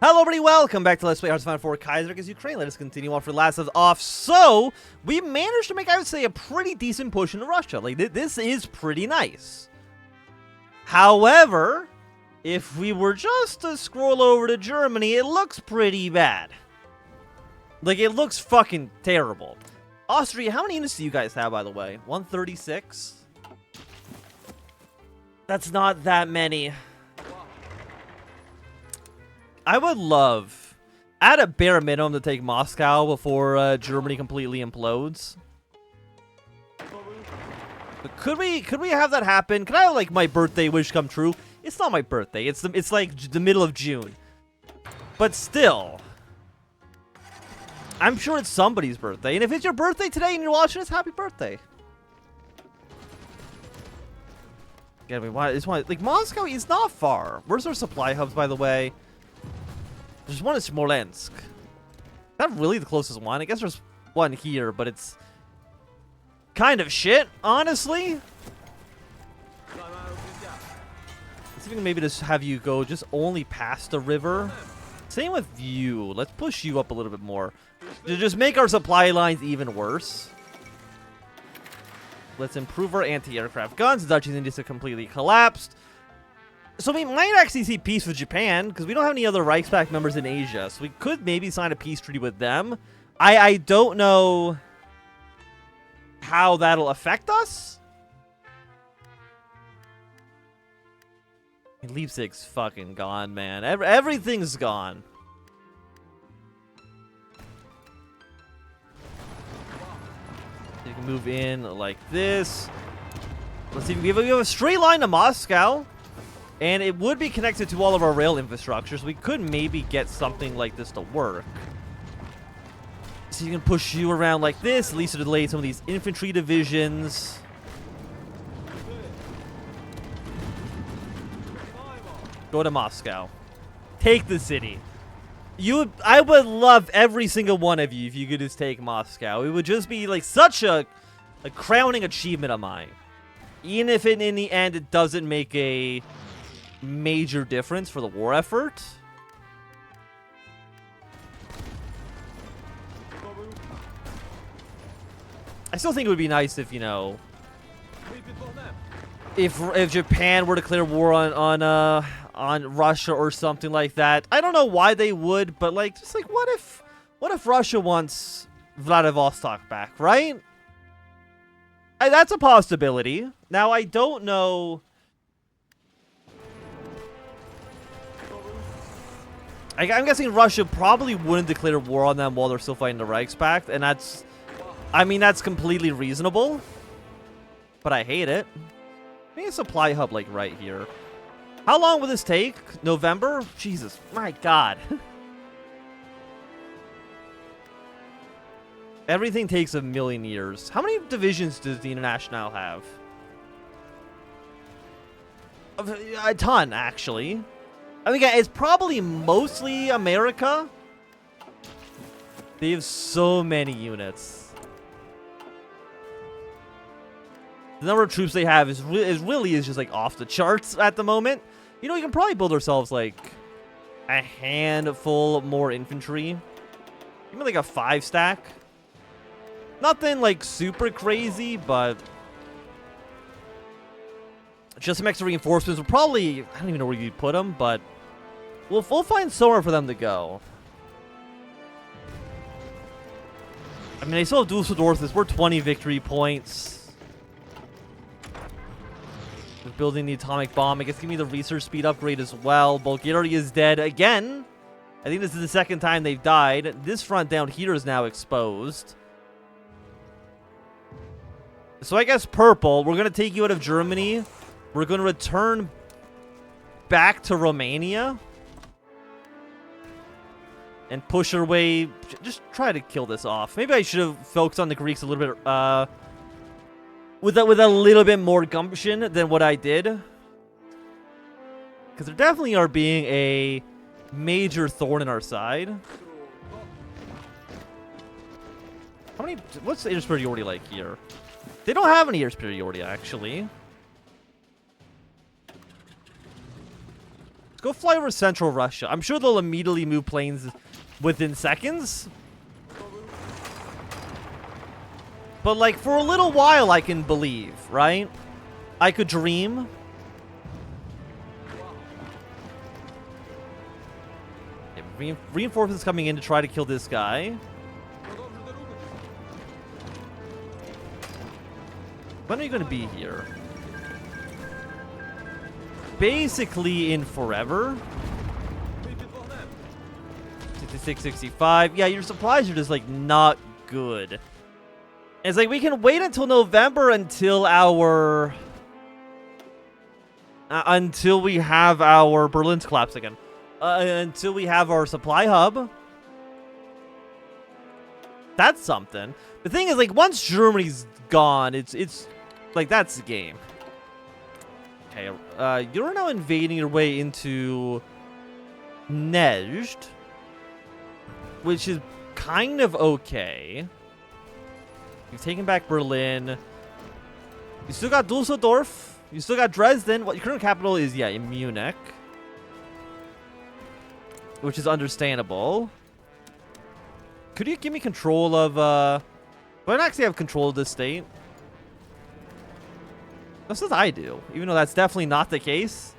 Hello everybody, welcome back to Let's Play Hearthstone for Kaiserreich Ukraine. Let us continue on for the last of off. So, we managed to make, I would say, a pretty decent push into Russia. Like, this is pretty nice. However, if we were just to scroll over to Germany, it looks pretty bad. Like, it looks fucking terrible. Austria, how many units do you guys have, by the way? 136? That's not that many. I would love, at a bare minimum, to take Moscow before Germany completely implodes. But could we have that happen? Can I have, like, my birthday wish come true? It's not my birthday. It's like the middle of June. But still, I'm sure it's somebody's birthday. And if it's your birthday today and you're watching this, happy birthday. Yeah, like, Moscow is not far. Where's our supply hubs, by the way? There's one in Smolensk. Not really the closest one. I guess there's one here, but it's kind of shit, honestly. Let's even maybe just have you go just only past the river. Same with you. Let's push you up a little bit more to just make our supply lines even worse. Let's improve our anti-aircraft guns. The Duchy Indies have completely collapsed. So we might actually see peace with Japan, because we don't have any other Reichspakt members in Asia. So we could maybe sign a peace treaty with them. I don't know how that'll affect us. Leipzig's fucking gone, man. Everything's gone. You can move in like this. Let's see. We have a straight line to Moscow. And it would be connected to all of our rail infrastructure, so we could maybe get something like this to work. So you can push you around like this, at least to delay some of these infantry divisions. Go to Moscow. Take the city. I would love every single one of you if you could just take Moscow. It would just be like such a crowning achievement of mine. Even if in the end it doesn't make a major difference for the war effort. I still think it would be nice if, you know, if Japan were to declare war on Russia or something like that. I don't know why they would, but like, just like, what if Russia wants Vladivostok back, right? That's a possibility. Now, I don't know. I'm guessing Russia probably wouldn't declare war on them while they're still fighting the Reichspakt, and that's, I mean, that's completely reasonable, but I hate it. Maybe a supply hub, like, right here. How long will this take? November? Jesus, my God. Everything takes a million years. How many divisions does the International have? A ton, actually. I mean, it's probably mostly America. They have so many units. The number of troops they have is really just like off the charts at the moment. You know, we can probably build ourselves like a handful more infantry. Even like a 5-stack. Nothing like super crazy, but just some extra reinforcements. We'll probably, I don't even know where you'd put them, but we'll find somewhere for them to go. I mean, they still have Dusseldorf. We're 20 victory points. We're building the atomic bomb. I guess give me the research speed upgrade as well. Bulgaria is dead again. I think this is the second time they've died. This front down here is now exposed. So I guess purple. We're going to take you out of Germany. We're going to return back to Romania. And push our way. Just try to kill this off. Maybe I should have focused on the Greeks a little bit. With a little bit more gumption than what I did. Because there definitely are being a major thorn in our side. How many? What's the air superiority like here? They don't have any air superiority, actually. go fly over central Russia. I'm sure they'll immediately move planes within seconds. But, like, for a little while, I can believe, right? I could dream. Reinforcements coming in to try to kill this guy. When are you going to be here? Basically in forever. 66, 65. Yeah, your supplies are just, like, not good. It's like we can wait until November until our... until we have our Berlin's collapse again. Until we have our supply hub. That's something. The thing is, like, once Germany's gone, it's like, that's the game. Okay, you're now invading your way into Nezhd, which is kind of okay. You've taken back Berlin. You still got Dusseldorf. You still got Dresden. What your current capital is, yeah, in Munich. Which is understandable. Could you give me control of, do I not actually have control of this state? This says I do, even though that's definitely not the case.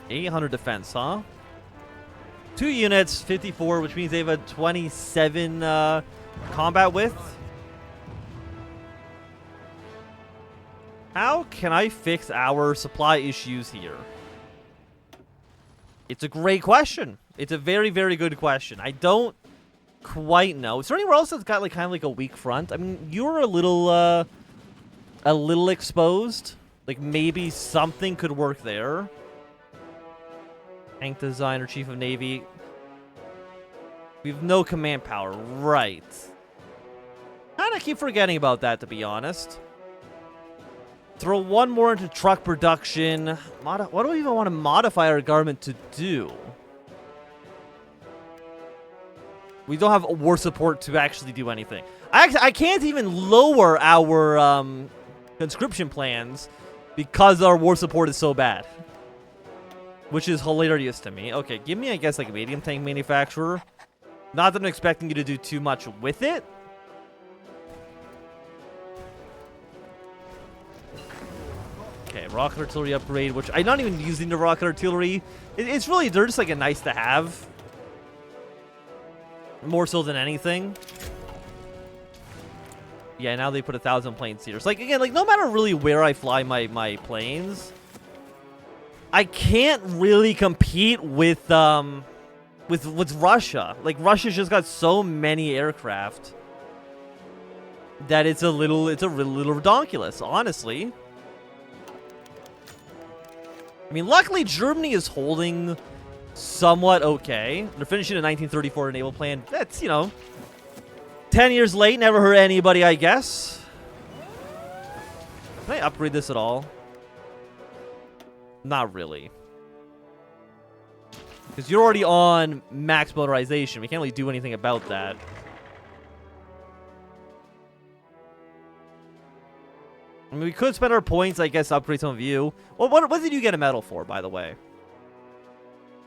$800 defense, huh? 2 units, 54, which means they have a 27 combat width. How can I fix our supply issues here? It's a great question. It's a very, very good question. I don't quite know. Is there anywhere else that's got, like, kind of like a weak front? I mean, you're a little exposed. Like, maybe something could work there. Tank designer, chief of navy. We have no command power. Right. Kind of keep forgetting about that, to be honest. Throw one more into truck production. What do we even want to modify our government to do? We don't have war support to actually do anything. I can't even lower our conscription plans because our war support is so bad. Which is hilarious to me. Okay, give me, I guess, like a medium tank manufacturer. Not that I'm expecting you to do too much with it. Okay, rocket artillery upgrade, which I'm not even using the rocket artillery. It's really, they're just like a nice to have. More so than anything. Yeah, now they put 1,000 planes here. So, like, again, like, no matter really where I fly my planes, I can't really compete with Russia. Like, Russia's just got so many aircraft that it's a little redonkulous, honestly. I mean, luckily Germany is holding somewhat okay. They're finishing a 1934 naval plan. That's, you know, 10 years late, never hurt anybody, I guess. Can I upgrade this at all? Not really. Because you're already on max motorization. We can't really do anything about that. I mean, we could spend our points, I guess, to upgrade some of you. Well, what did you get a medal for, by the way?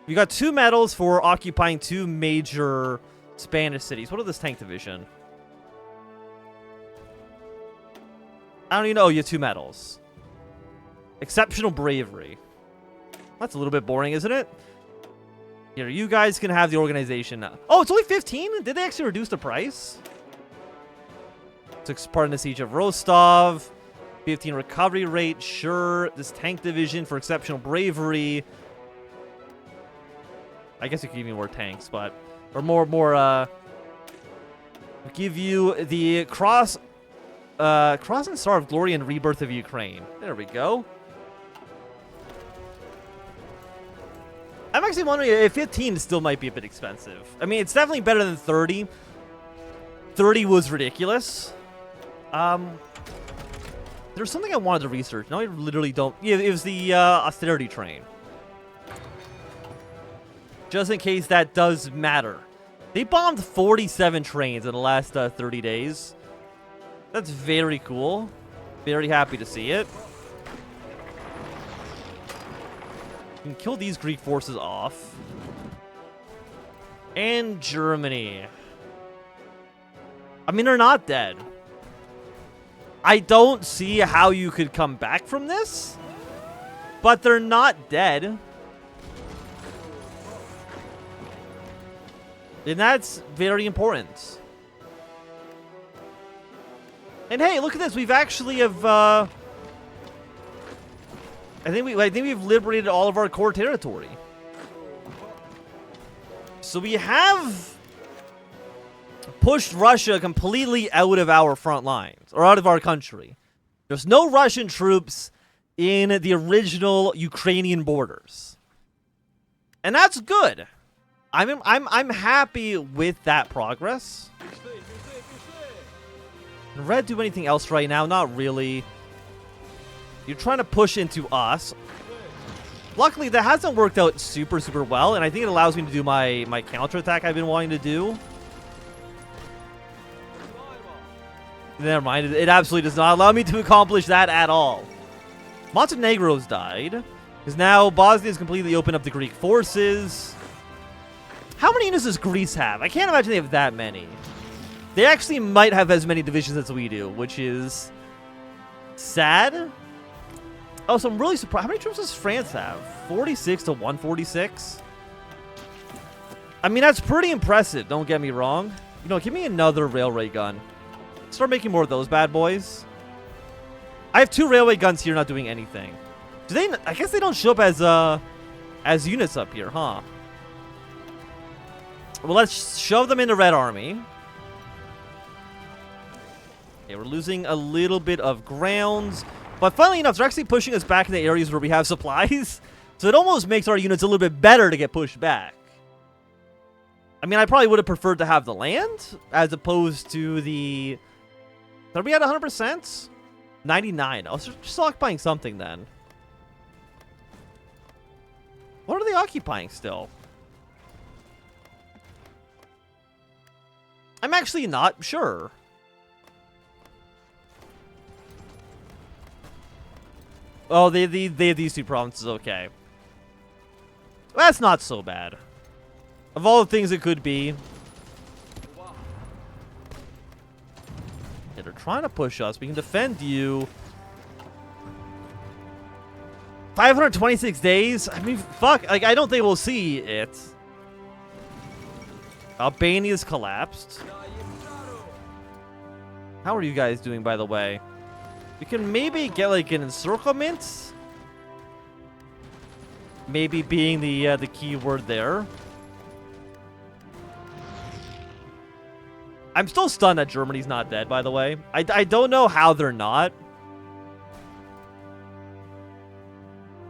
You got 2 medals for occupying 2 major Spanish cities. What are this tank division? I don't even know. Oh, you have 2 medals. Exceptional bravery. That's a little bit boring, isn't it? Here, you guys can have the organization now. Oh, it's only 15? Did they actually reduce the price? Took part in the siege of Rostov. 15 recovery rate, sure. This tank division for exceptional bravery. I guess we could give you more tanks, but... Or more, we'll give you the Cross and Star of Glory and Rebirth of Ukraine. There we go. I'm actually wondering if 15 still might be a bit expensive. I mean, it's definitely better than 30. 30 was ridiculous. There's something I wanted to research. No, I literally don't. Yeah, it was the austerity train. Just in case that does matter. They bombed 47 trains in the last 30 days. That's very cool. Very happy to see it. We can kill these Greek forces off. And Germany. I mean, they're not dead. I don't see how you could come back from this. But they're not dead. And that's very important. And hey, look at this. We've actually have I think we've liberated all of our core territory. So we have pushed Russia completely out of our front lines, or out of our country. There's no Russian troops in the original Ukrainian borders. And that's good. I'm happy with that progress. Can Red do anything else right now? Not really. You're trying to push into us. Luckily, that hasn't worked out super well, and I think it allows me to do my counterattack I've been wanting to do. Never mind. It absolutely does not allow me to accomplish that at all. Montenegro's died. Because now Bosnia's completely opened up the Greek forces. How many units does Greece have? I can't imagine they have that many. They actually might have as many divisions as we do, which is sad. Oh, so I'm really surprised. How many troops does France have? 46 to 146? I mean, that's pretty impressive. Don't get me wrong. You know, give me another railway gun. Start making more of those bad boys. I have 2 railway guns here not doing anything. Do they? I guess they don't show up as units up here, huh? Well, let's shove them into Red Army. Okay, we're losing a little bit of ground. But funnily enough, they're actually pushing us back into areas where we have supplies. So it almost makes our units a little bit better to get pushed back. I mean, I probably would have preferred to have the land as opposed to the... Are we at 100%? 99. I was just occupying something then. What are they occupying still? I'm actually not sure. Oh, they have these 2 provinces. Okay. That's not so bad. Of all the things it could be. Yeah, they're trying to push us. We can defend you. 526 days? I mean, fuck. Like, I don't think we'll see it. Albania's collapsed. How are you guys doing, by the way? We can maybe get, like, an encirclement. Maybe being the key word there. I'm still stunned that Germany's not dead, by the way. I don't know how they're not.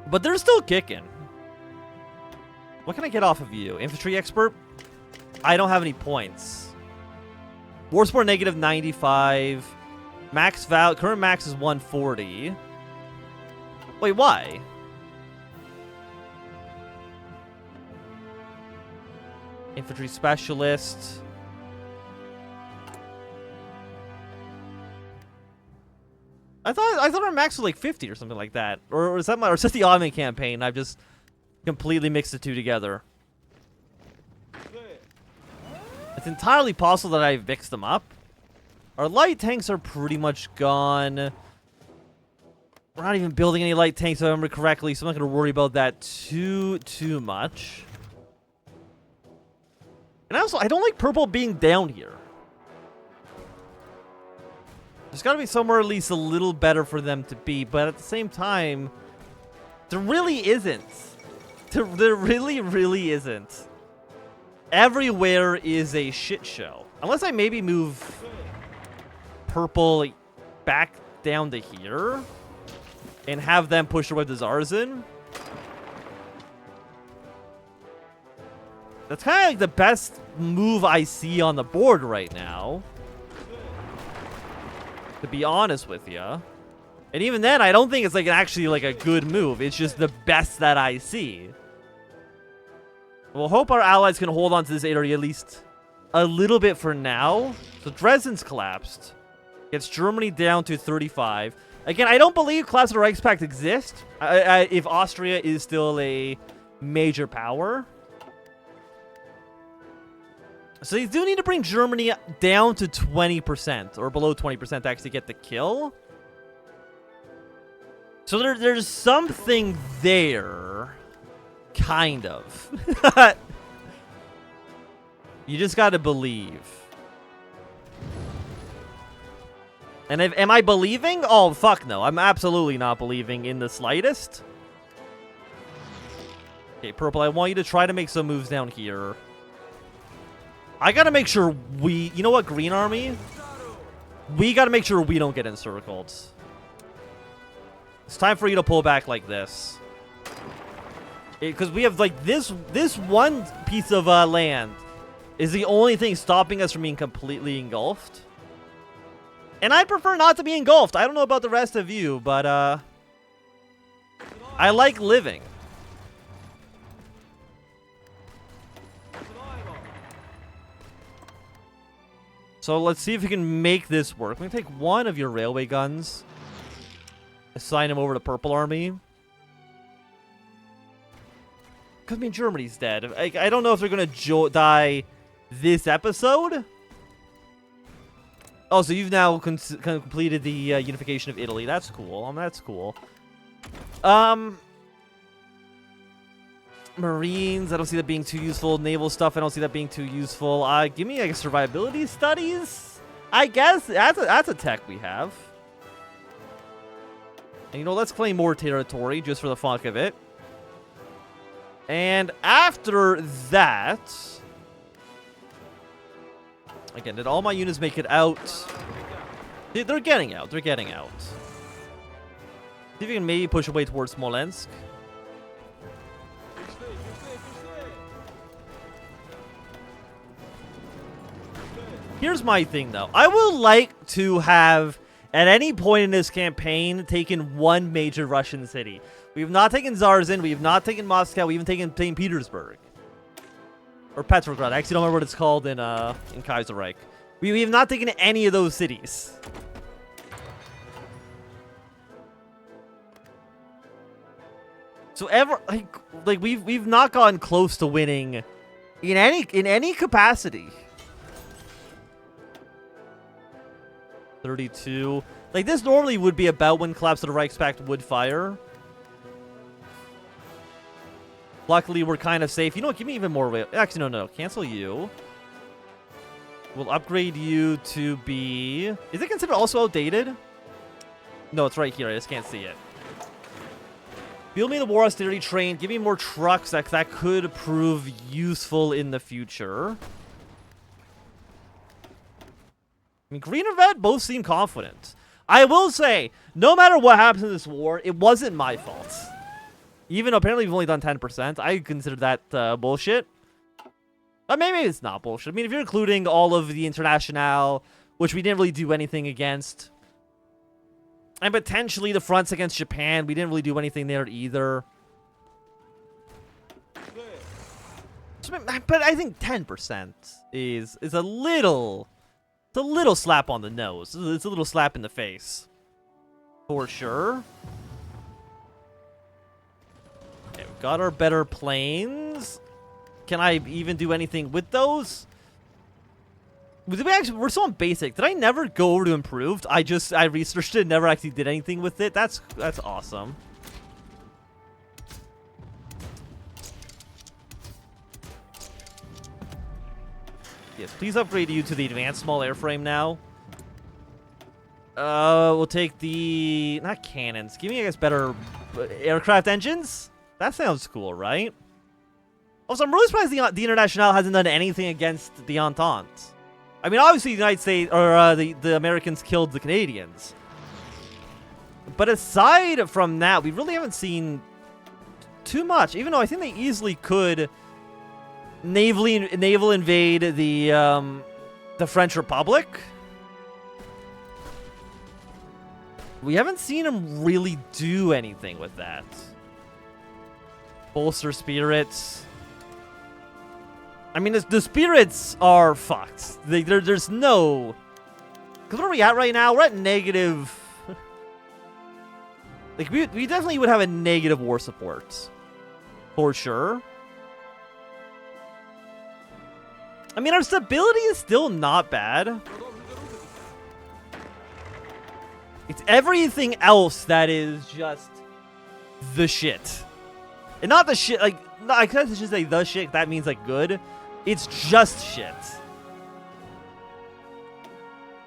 But they're still kicking. What can I get off of you? Infantry expert? I don't have any points. War support negative 95. Max val current max is 140. Wait, why? Infantry specialist. I thought our max was like 50 or something like that. Or is that the Ottoman campaign? I've just completely mixed the 2 together. It's entirely possible that I've mixed them up. Our light tanks are pretty much gone. We're not even building any light tanks, if I remember correctly, so I'm not going to worry about that too much. And also, I don't like purple being down here. There's got to be somewhere at least a little better for them to be, but at the same time, there really isn't. There really isn't. Everywhere is a shit show. Unless I maybe move purple back down to here and have them push away the Zarzan. That's kind of like the best move I see on the board right now, to be honest with you. And even then, I don't think it's like actually like a good move. It's just the best that I see. We'll hope our allies can hold on to this area at least a little bit for now. So Dresden's collapsed. Gets Germany down to 35. Again, I don't believe Class of the Reichspakt exists if Austria is still a major power. So they do need to bring Germany down to 20% or below 20% to actually get the kill. So there's something there, kind of. You just gotta believe. And am I believing? Oh, fuck no. I'm absolutely not believing in the slightest. Okay, Purple, I want you to try to make some moves down here. I gotta make sure we... You know what, Green Army? We gotta make sure we don't get encircled. It's time for you to pull back like this. Because we have, like, this one piece of land is the only thing stopping us from being completely engulfed. And I prefer not to be engulfed. I don't know about the rest of you, but, I like living. So let's see if we can make this work. I'm going to take one of your railway guns. Assign him over to Purple Army. Because, I mean, Germany's dead. I don't know if they're going to die this episode. Oh, so you've now completed the unification of Italy. That's cool. That's cool. Marines, I don't see that being too useful. Naval stuff, I don't see that being too useful. Give me, like, survivability studies? I guess that's a tech we have. And, you know, let's claim more territory just for the fun of it. And after that... Again, did all my units make it out? They're getting out. They're getting out. See if you can maybe push away towards Smolensk. Here's my thing, though. I would like to have, at any point in this campaign, taken one major Russian city. We have not taken Zarzin. We have not taken Moscow. We haven't taken St. Petersburg. Or Petrograd. I actually don't remember what it's called in Kaiserreich. We have not taken any of those cities. So like we've not gotten close to winning in any capacity. 32. Like, this normally would be about when Collapse of the Reichspakt would fire. Luckily, we're kind of safe. You know what? Give me even more... Actually, no. Cancel you. We'll upgrade you to be... Is it considered also outdated? No, it's right here. I just can't see it. Build me the War Austerity train. Give me more trucks that could prove useful in the future. I mean, Green and Red both seem confident. I will say, no matter what happens in this war, it wasn't my fault. Even apparently we've only done 10%. I consider that bullshit. But maybe it's not bullshit. I mean, if you're including all of the International, which we didn't really do anything against, and potentially the fronts against Japan, we didn't really do anything there either. But I think 10% is a little... It's a little slap on the nose. It's a little slap in the face. For sure. Okay, we've got our better planes. Can I even do anything with those? We're so on basic. Did I never go over to improved? I researched it and never actually did anything with it. That's awesome. Yes, please upgrade you to the advanced small airframe now. We'll take the... Not cannons. Give me, I guess, better aircraft engines? That sounds cool, right? Also, I'm really surprised the International hasn't done anything against the Entente. I mean, obviously, the United States, or the Americans killed the Canadians. But aside from that, we really haven't seen too much. Even though I think they easily could... naval invade the French Republic. We haven't seen him really do anything with that. Bolster spirits. I mean, the spirits are fucked. There's no... Because where are we at right now? We're at negative... Like, we definitely would have a negative war support. For sure. I mean, our stability is still not bad. It's everything else that is just the shit. And not the shit, like, no, I can't just say the shit, that means, like, good. It's just shit.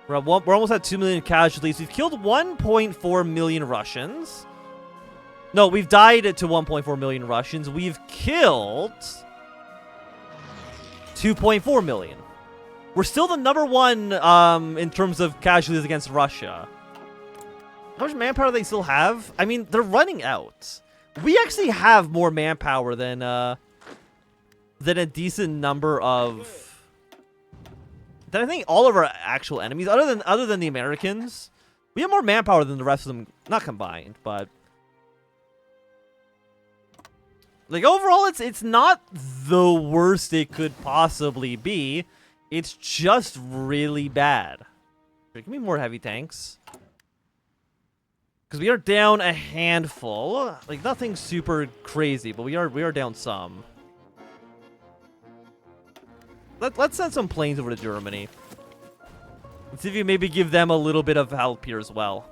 We're almost at 2 million casualties. We've killed 1.4 million Russians. No, we've died to 1.4 million Russians. We've killed 2.4 million. We're still the #1 in terms of casualties against Russia. How much manpower do they still have? I mean, they're running out. We actually have more manpower than a decent number of... I think all of our actual enemies, other than the Americans, we have more manpower than the rest of them, not combined, but like overall, it's not the worst it could possibly be. It's just really bad. Give me more heavy tanks, because we are down a handful. Like nothing super crazy, but we are down some. Let's send some planes over to Germany. Let's see if you maybe give them a little bit of help here as well.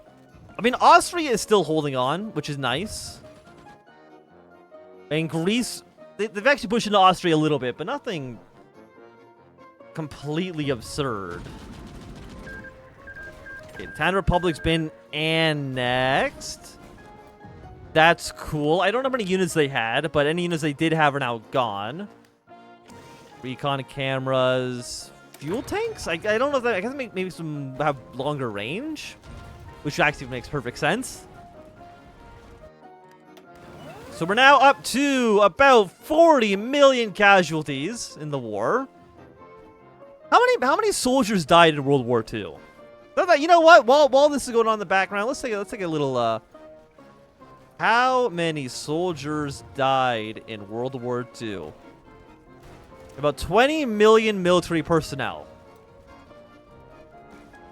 I mean, Austria is still holding on, which is nice. And Greece, they've actually pushed into Austria a little bit, but nothing completely absurd. Okay, the Tan Republic's been annexed. That's cool. I don't know how many units they had, but any units they did have are now gone. Recon cameras, fuel tanks. I don't know if that. I guess maybe some have longer range, which actually makes perfect sense. So we're now up to about 40 million casualties in the war. How many soldiers died in World War II? You know what? While this is going on in the background, let's take a little. How many soldiers died in World War II? About 20 million military personnel.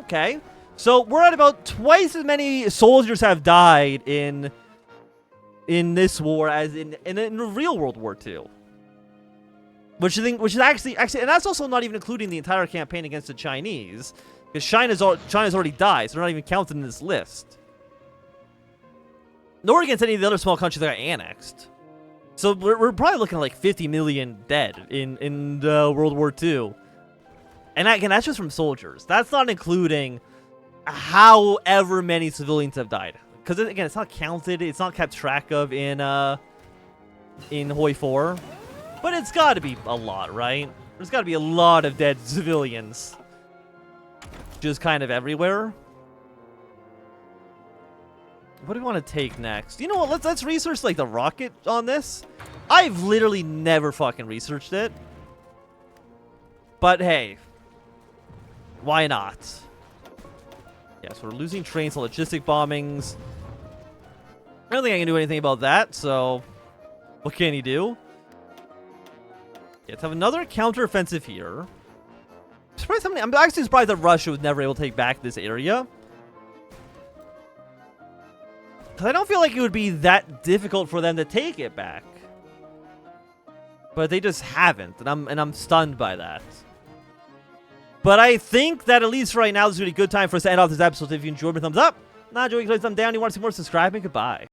Okay. So we're at about twice as many soldiers have died in this war as in the real World War II. Which is actually, and that's also not even including the entire campaign against the Chinese, because China's already died, so they're not even counted in this list. Nor against any of the other small countries that got annexed. So we're probably looking at like 50 million dead in World War II. And again, that's just from soldiers. That's not including however many civilians have died. Because again, it's not counted. It's not kept track of in Hoi 4. But it's got to be a lot, right? There's got to be a lot of dead civilians. Just kind of everywhere. What do we want to take next? You know what? Let's research like the rocket on this. I've literally never fucking researched it. But hey, why not? Yeah, so we're losing trains to logistic bombings. I don't think I can do anything about that, so what can you do? Yeah, let's have another counteroffensive here. I'm actually surprised that Russia was never able to take back this area. Because I don't feel like it would be that difficult for them to take it back. But they just haven't, and I'm stunned by that. But I think that at least right now, this is a really good time for us to end off this episode. If you enjoyed, thumbs up. Not enjoying, thumbs down. You want to see more, subscribe, and goodbye.